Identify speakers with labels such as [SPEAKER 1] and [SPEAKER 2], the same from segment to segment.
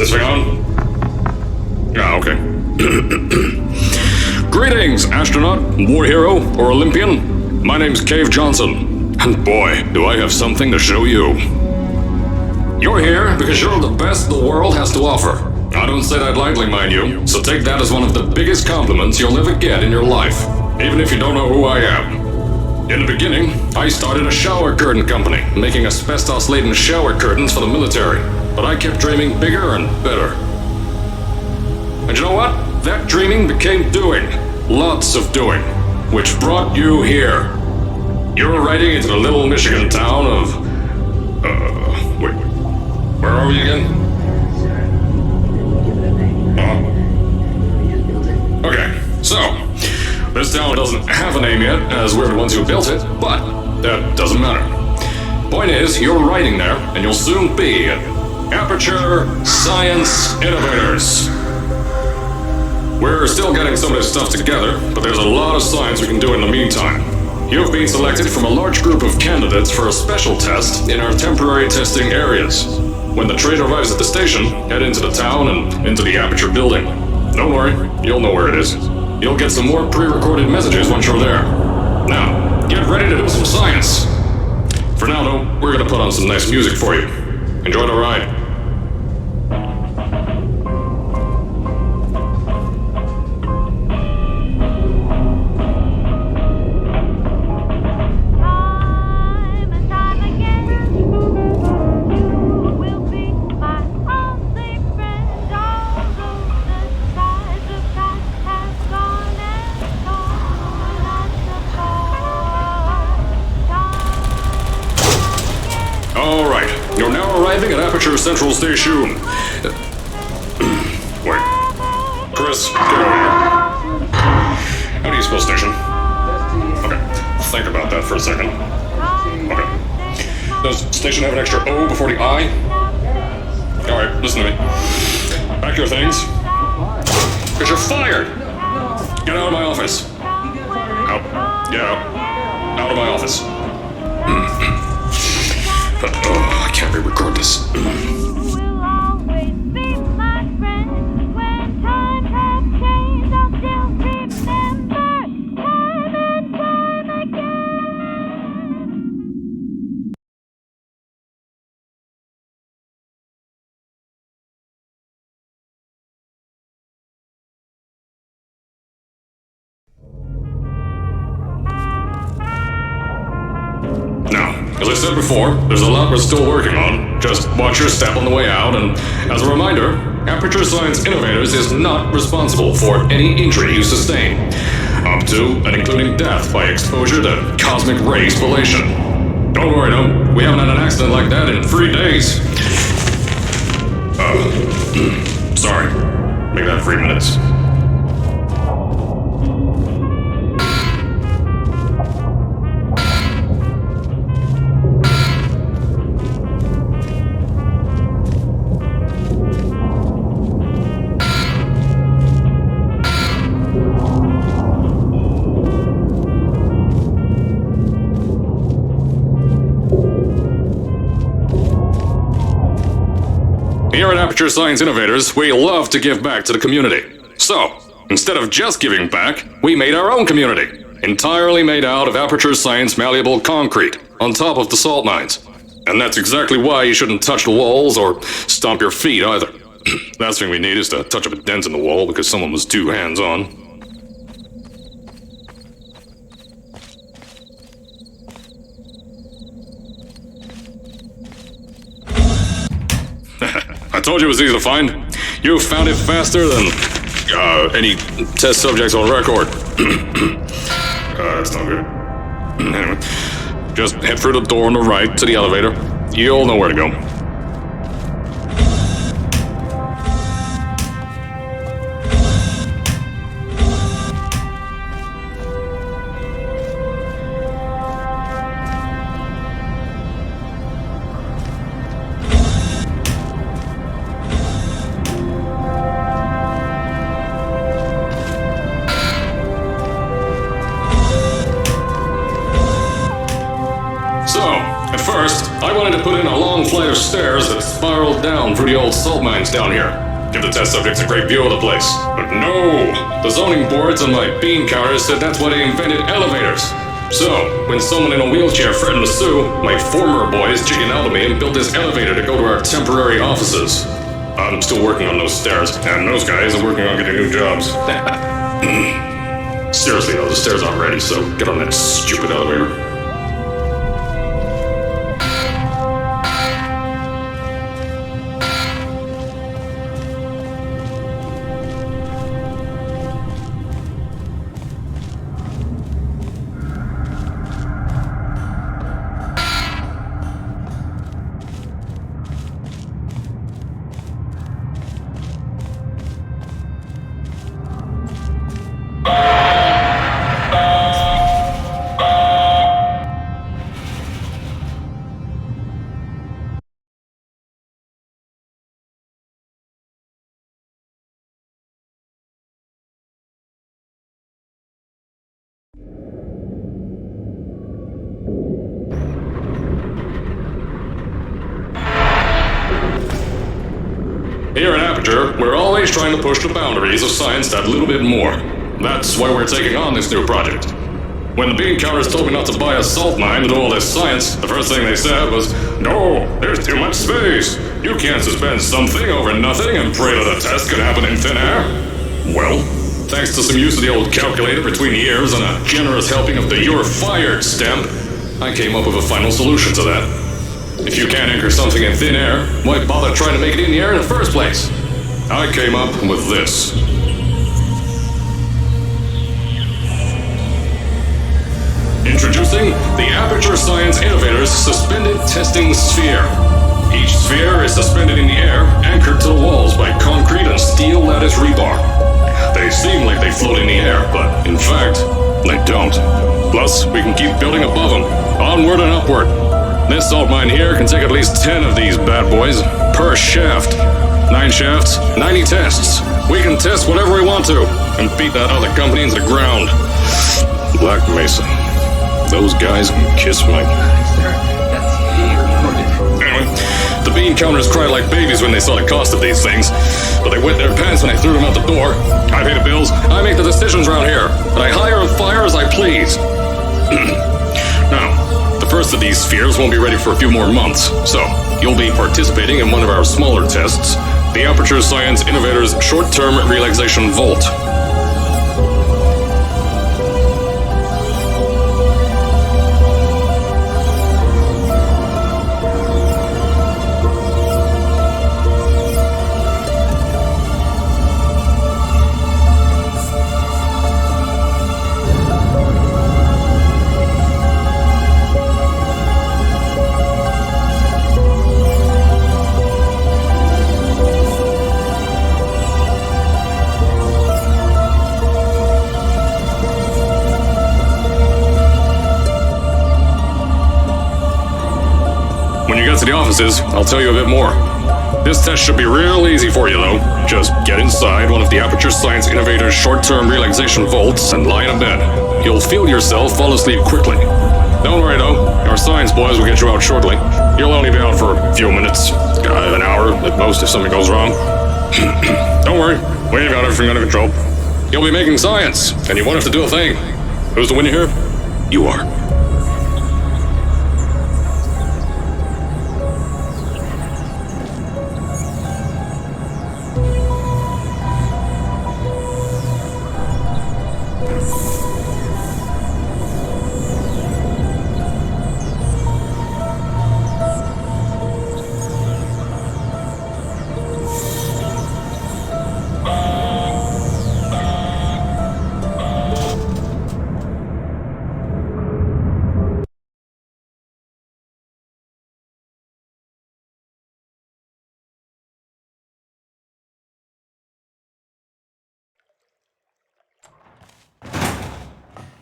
[SPEAKER 1] this thing on? Yeah, okay. Greetings, astronaut, war hero, or Olympian. My name's Cave Johnson, and boy, do I have something to show you. You're here because you're the best the world has to offer. I don't say that lightly, mind you, so take that as one of the biggest compliments you'll ever get in your life, even if you don't know who I am. In the beginning, I started a shower curtain company, making asbestos-laden shower curtains for the military, but I kept dreaming bigger and better. And you know what? That dreaming became doing. Lots of doing. Which brought you here. You're riding into the little Michigan town of... wait. Where are we again? Okay, so... This town doesn't have a name yet, as we're the ones who built it, but that doesn't matter. Point is, you're riding there, and you'll soon be at Aperture Science Innovators. We're still getting some of this stuff together, but there's a lot of science we can do in the meantime. You've been selected from a large group of candidates for a special test in our temporary testing areas. When the train arrives at the station, head into the town and into the Aperture building. Don't worry, you'll know where it is. You'll get some more pre-recorded messages once you're there. Now, get ready to do some science. For now, though, we're gonna put on some nice music for you. Enjoy the ride. At Aperture Central Station. Wait. Chris, get over here. How do you spell station? Okay. Think about that for a second. Okay. Does station have an extra O before the I? Alright, listen to me. Pack your things. Because you're fired! Get out of my office. Out. Get out. Out of my office. I can't re-record this. As I said before, there's a lot we're still working on. Just watch your step on the way out, and as a reminder, Aperture Science Innovators is not responsible for any injury you sustain, up to and including death by exposure to cosmic ray spallation. Don't worry, though, we haven't had an accident like that in 3 days. Sorry. Make that 3 minutes. Here at Aperture Science Innovators, we love to give back to the community. So, instead of just giving back, we made our own community, entirely made out of Aperture Science malleable concrete, on top of the salt mines. And that's exactly why you shouldn't touch the walls or stomp your feet either. Last thing we need is to touch up a dent in the wall because someone was too hands-on. I told you it was easy to find. You found it faster than any test subjects on record. That's not good. Anyway, just head through the door on the right to the elevator. You'll know where to go. So, at first, I wanted to put in a long flight of stairs that spiraled down through the old salt mines down here. Give the test subjects a great view of the place. But no! The zoning boards on my bean counters said that's why they invented elevators. So, when someone in a wheelchair threatened to sue, my former boys chickened out of me and built this elevator to go to our temporary offices. I'm still working on those stairs, and those guys are working on getting new jobs. Seriously though, the stairs aren't ready, so get on that stupid elevator. Here at Aperture, we're always trying to push the boundaries of science that little bit more. That's why we're taking on this new project. When the bean counters told me not to buy a salt mine to do all this science, the first thing they said was, "No, there's too much space. You can't suspend something over nothing and pray that a test could happen in thin air." Well, thanks to some use of the old calculator between the ears and a generous helping of the "you're fired" stamp, I came up with a final solution to that. If you can't anchor something in thin air, why bother trying to make it in the air in the first place? I came up with this. Introducing the Aperture Science Innovators Suspended Testing Sphere. Each sphere is suspended in the air, anchored to the walls by concrete and steel lattice rebar. They seem like they float in the air, but in fact, they don't. Plus, we can keep building above them, onward and upward. This salt mine here can take at least 10 of these bad boys per shaft. 9 shafts, 90 tests. We can test whatever we want to and beat that other company into the ground. Black Mesa. Those guys can kiss my... Anyway, the bean counters cried like babies when they saw the cost of these things, but they wet their pants when I threw them out the door. I pay the bills, I make the decisions around here, and I hire and fire as I please. Now, the first of these spheres won't be ready for a few more months, so you'll be participating in one of our smaller tests, the Aperture Science Innovators Short-Term Relaxation Vault. When you get to the offices, I'll tell you a bit more. This test should be real easy for you, though. Just get inside one of the Aperture Science Innovators short-term relaxation vaults and lie in a bed. You'll feel yourself fall asleep quickly. Don't worry, though. Our science boys will get you out shortly. You'll only be out for a few minutes, an hour at most if something goes wrong. Don't worry, we've got everything under control. You'll be making science, and you won't have to do a thing. Who's the winner here? You are.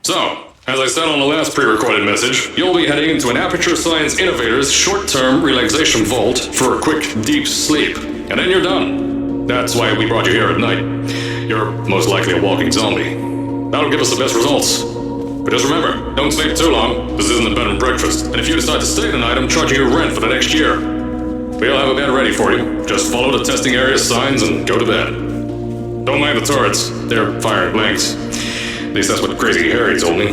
[SPEAKER 1] So, as I said on the last pre-recorded message, you'll be heading into an Aperture Science Innovators short-term relaxation vault for a quick, deep sleep. And then you're done. That's why we brought you here at night. You're most likely a walking zombie. That'll give us the best results. But just remember, don't sleep too long. This isn't a bed and breakfast. And if you decide to stay tonight, I'm charging you rent for the next year. We'll have a bed ready for you. Just follow the testing area signs and go to bed. Don't mind the turrets. They're firing blanks. At least that's what Crazy Harry told me.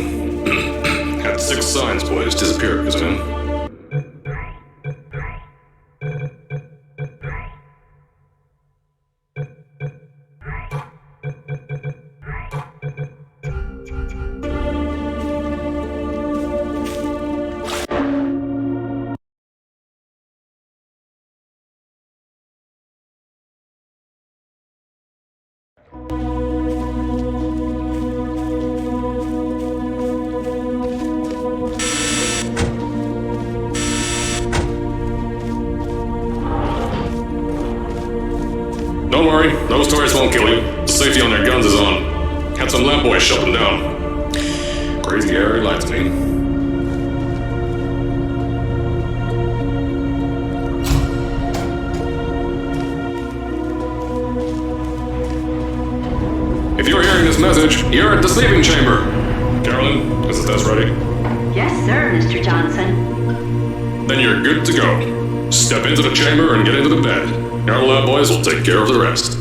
[SPEAKER 1] Had 6 signs, boys, disappear because of him. Don't worry, those turrets won't kill you. The safety on their guns is on. Had some lab boys shut them down. Crazy Harry lied to me. If you're hearing this message, you're at the sleeping chamber. Carolyn, is the test ready?
[SPEAKER 2] Yes, sir, Mr. Johnson.
[SPEAKER 1] Then you're good to go. Step into the chamber and get into the bed. Our lab boys will take care of the rest.